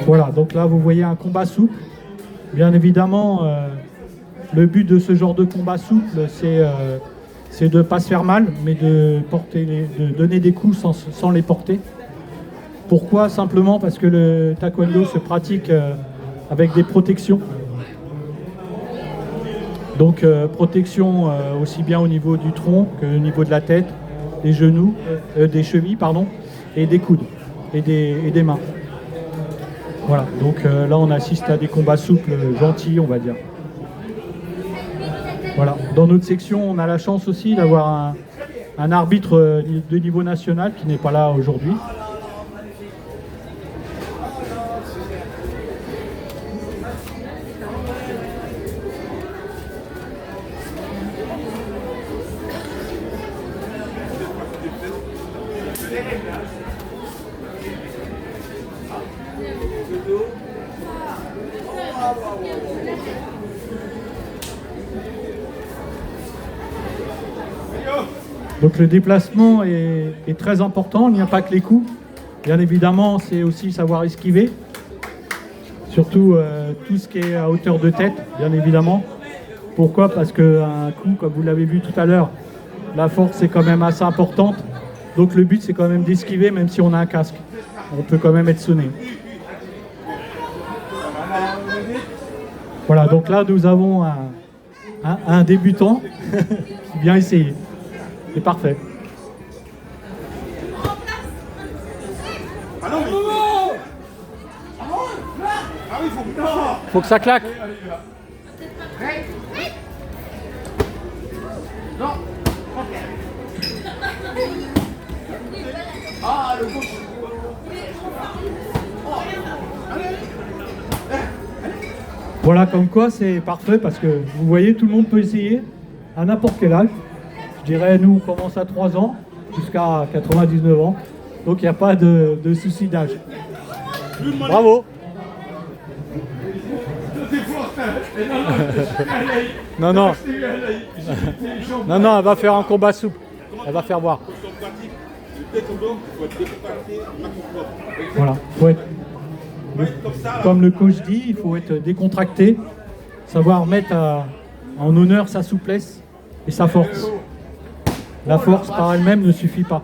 Voilà, donc là vous voyez un combat souple. Bien évidemment, le but de ce genre de combat souple, c'est de ne pas se faire mal, mais de donner des coups sans les porter. Pourquoi? Simplement parce que le taekwondo se pratique avec des protections. Donc protection aussi bien au niveau du tronc que au niveau de la tête, des genoux, des chevilles, pardon, et des coudes et des mains. Voilà, donc là on assiste à des combats souples, gentils, on va dire. Voilà, dans notre section, on a la chance aussi d'avoir un arbitre de niveau national qui n'est pas là aujourd'hui. Donc le déplacement est très important, il n'y a pas que les coups. Bien évidemment, c'est aussi savoir esquiver. Surtout tout ce qui est à hauteur de tête, bien évidemment. Pourquoi? Parce qu'un coup, comme vous l'avez vu tout à l'heure, la force est quand même assez importante. Donc le but, c'est quand même d'esquiver, même si on a un casque. On peut quand même être sonné. Voilà, donc là, nous avons un débutant qui vient essayer. C'est parfait. Faut que ça claque. Voilà, comme quoi c'est parfait parce que vous voyez, tout le monde peut essayer à n'importe quel âge. Je dirais, nous, on commence à 3 ans jusqu'à 99 ans. Donc, il n'y a pas de souci d'âge. Bravo. Non, non. Non, non, elle va faire un combat souple. Elle va faire voir. Voilà. Comme le coach dit, il faut être décontracté, savoir mettre en honneur sa souplesse et sa force. La force par elle-même ne suffit pas.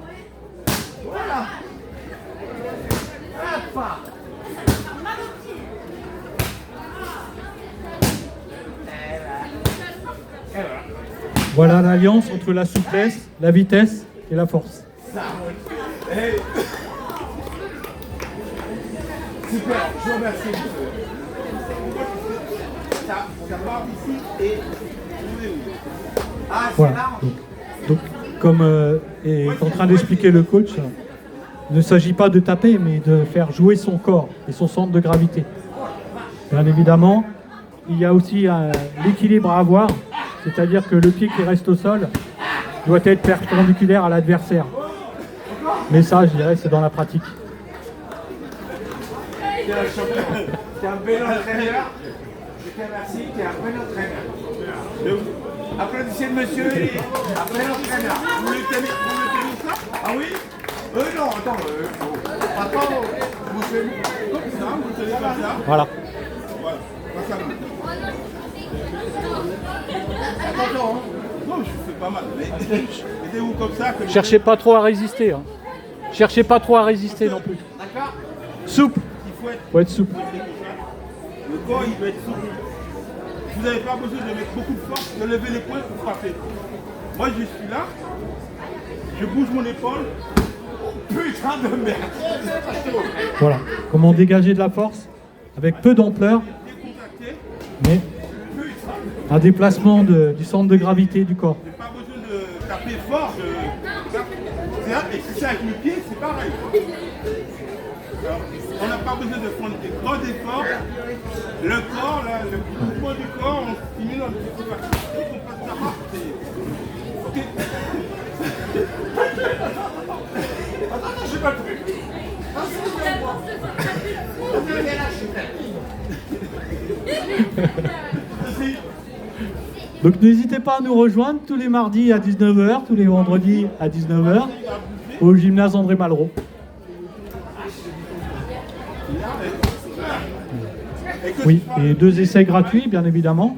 Voilà l'alliance entre la souplesse, la vitesse et la force. Super, je vous remercie. Voilà. Donc, comme est en train d'expliquer le coach, il ne s'agit pas de taper, mais de faire jouer son corps et son centre de gravité. Bien évidemment, il y a aussi l'équilibre à avoir, c'est-à-dire que le pied qui reste au sol doit être perpendiculaire à l'adversaire. Mais ça, je dirais, c'est dans la pratique. T'es un bel entraîneur. Je te remercie, t'es un bel entraîneur. Applaudissez le monsieur, un bel entraîneur. Vous voulez tenir ça? Ah oui? Non, attends. Attends, vous tenez comme ça, vous tenez comme ça. Voilà. Voilà, passe à main. Attends, non, je fais pas mal. Mettez-vous comme ça. Cherchez pas trop à résister. Hein. Cherchez pas trop à résister non plus. D'accord? Souple. Faut être souple. Le corps, il doit être souple. Vous n'avez pas besoin de mettre beaucoup de force, de lever les poings pour frapper. Moi, je suis là, je bouge mon épaule. Putain de merde! Voilà. Comment dégager de la force avec peu d'ampleur, mais un déplacement du centre de gravité du corps. J'ai pas besoin de taper fort. Et si c'est avec le pied, c'est pareil. On n'a pas besoin de prendre des grands efforts. Le corps, là, le poids du corps, on stimule un petit peu. Dès qu'on passe la marque, c'est... Ok. Attends, j'ai pas le truc. Donc n'hésitez pas à nous rejoindre tous les mardis à 19h, tous les vendredis à 19h au gymnase André Malraux. Oui, et 2 essais gratuits, bien évidemment.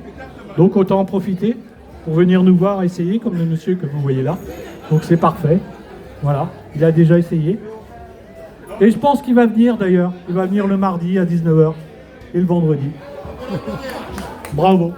Donc autant en profiter pour venir nous voir essayer, comme le monsieur que vous voyez là. Donc c'est parfait. Voilà, il a déjà essayé. Et je pense qu'il va venir d'ailleurs. Il va venir le mardi à 19 h et le vendredi. Bravo.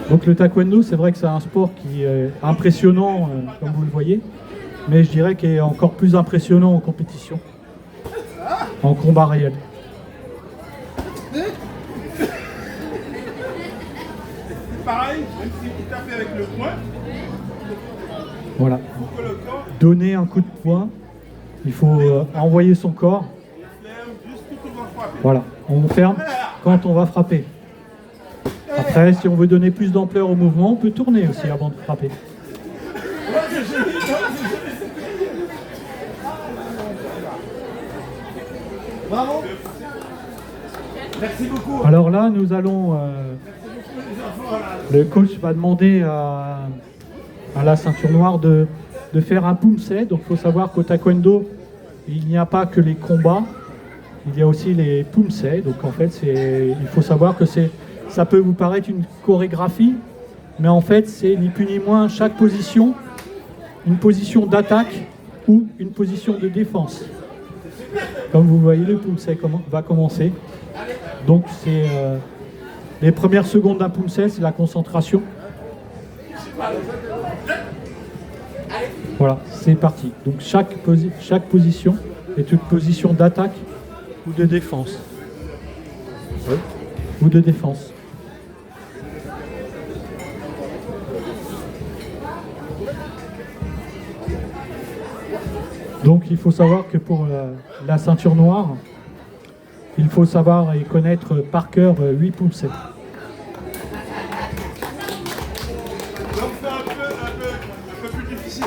Donc le taekwondo, c'est vrai que c'est un sport qui est impressionnant, comme vous le voyez, mais je dirais qu'il est encore plus impressionnant en compétition, en combat réel. Pareil, même si vous tapez avec le poing, Voilà. pour que le corps Donner un coup de poing, il faut envoyer son corps. ferme juste tout le monde frapper. Voilà, on ferme quand on va frapper. Après, si on veut donner plus d'ampleur au mouvement, on peut tourner aussi avant de frapper. Bravo. Merci beaucoup. Alors là, nous allons... le coach va demander à la ceinture noire de faire un pumse. Donc il faut savoir qu'au taekwondo, il n'y a pas que les combats, il y a aussi les pumse. Donc en fait, il faut savoir que ça peut vous paraître une chorégraphie, mais en fait, c'est ni plus ni moins chaque position, une position d'attaque ou une position de défense. Comme vous voyez, le pumse va commencer. Donc c'est les premières secondes d'un pumse, c'est la concentration. Voilà, c'est parti. Donc chaque position est une position d'attaque ou de défense. Ou de défense. Donc il faut savoir que pour la ceinture noire, il faut savoir et connaître par cœur 8 pumse. Donc c'est un peu plus difficile.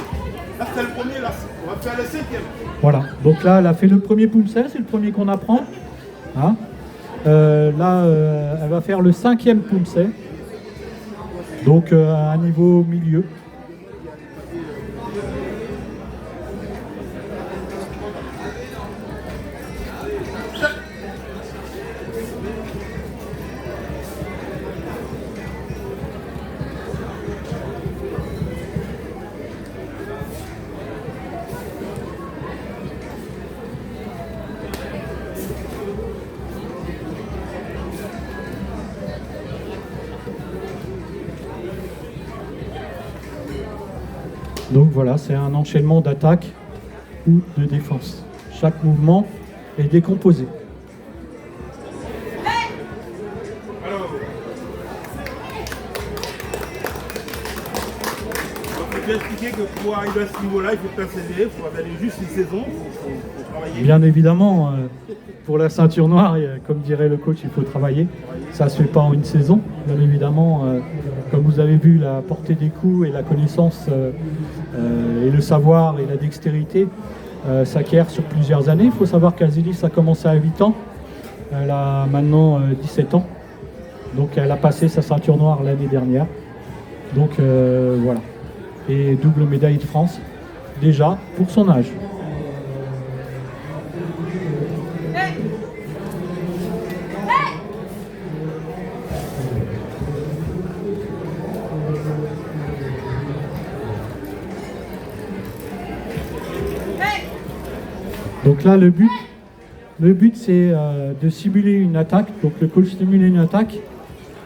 Là c'est le premier, là on va faire le 5e. Voilà, donc là elle a fait le premier pumse, c'est le premier qu'on apprend. Hein. Là elle va faire le 5e pumse, donc à un niveau milieu. Donc voilà, c'est un enchaînement d'attaque ou de défense. Chaque mouvement est décomposé. Alors, on peut bien expliquer que pour arriver à ce niveau-là, il faut persévérer, il faut aller juste une saison, il faut travailler. Bien évidemment, pour la ceinture noire, comme dirait le coach, il faut travailler. Ça ne se fait pas en une saison. Bien évidemment, comme vous avez vu, la portée des coups et la connaissance et le savoir et la dextérité s'acquièrent sur plusieurs années. Il faut savoir qu'Azilis a commencé à 8 ans. Elle a maintenant 17 ans. Donc elle a passé sa ceinture noire l'année dernière. Donc voilà. Et double médaille de France, déjà, pour son âge. Donc là, le but c'est de simuler une attaque. Donc le coach simule une attaque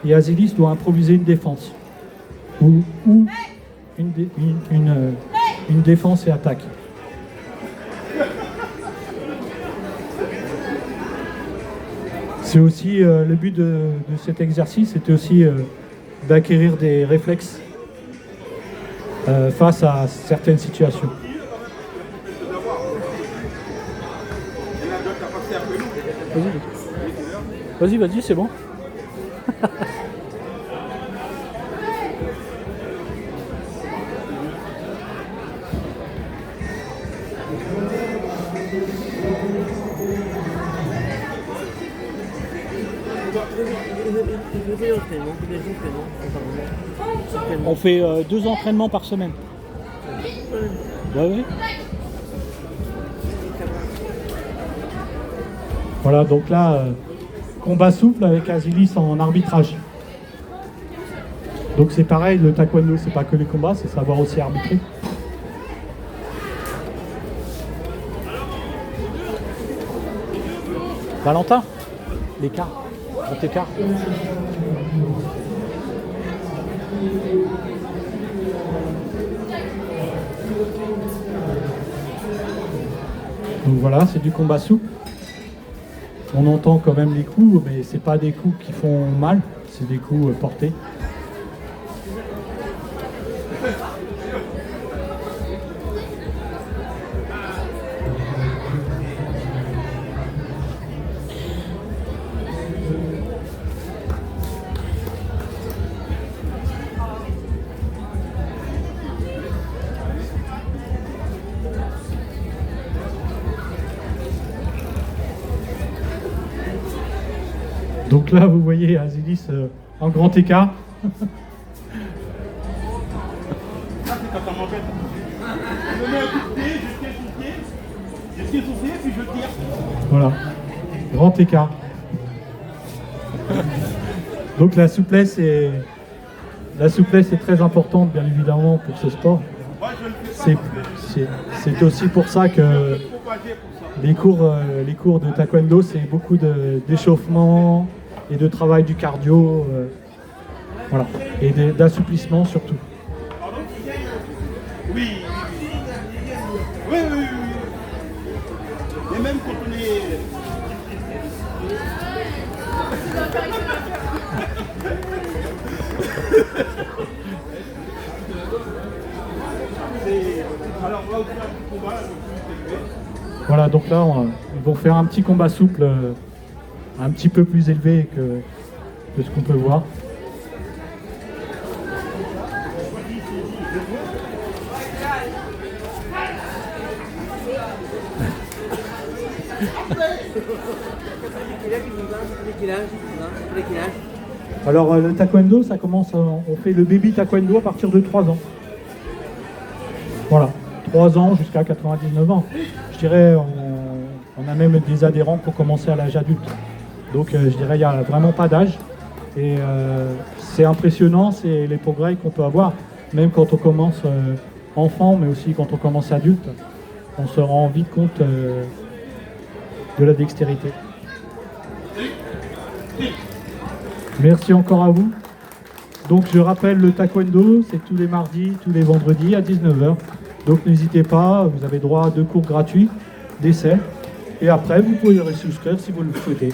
et Azilis doit improviser une défense. Ou une défense et attaque. C'est aussi le but de cet exercice, c'était aussi d'acquérir des réflexes face à certaines situations. Vas-y, c'est bon. On fait 2 entraînements par semaine. Ouais. Voilà, donc là, combat souple avec Azilis en arbitrage. Donc c'est pareil, le taekwondo, c'est pas que les combats, c'est savoir aussi arbitrer. Valentin, l'écart, grand écart. Donc voilà, c'est du combat souple. On entend quand même les coups, mais c'est pas des coups qui font mal, c'est des coups portés. Donc là, vous voyez Azilis en grand écart. Ça, c'est quand on m'embête. Je mets un coup de pied, je tire son pied, puis je tire. Voilà, grand écart. Donc la souplesse est très importante, bien évidemment, pour ce sport. Moi, je le fais pas C'est aussi pour ça que les cours de taekwondo, c'est beaucoup d'échauffement et de travail du cardio, voilà, et d'assouplissement surtout. Pardon ? Oui. Et même quand on est... Alors, on va faire un petit combat, un peu plus élevé. Voilà, donc là, ils vont faire un petit combat souple, un petit peu plus élevé que ce qu'on peut voir. Alors le taekwondo, ça commence, on fait le baby taekwondo à partir de 3 ans. Voilà, 3 ans jusqu'à 99 ans. Je dirais, on a même des adhérents qui ont commencé à l'âge adulte. Donc je dirais, il n'y a vraiment pas d'âge. Et c'est impressionnant, c'est les progrès qu'on peut avoir, même quand on commence enfant, mais aussi quand on commence adulte. On se rend vite compte de la dextérité. Merci encore à vous. Donc je rappelle, le taekwondo, c'est tous les mardis, tous les vendredis à 19h. Donc n'hésitez pas, vous avez droit à 2 cours gratuits, d'essai. Et après, vous pouvez les souscrire si vous le souhaitez.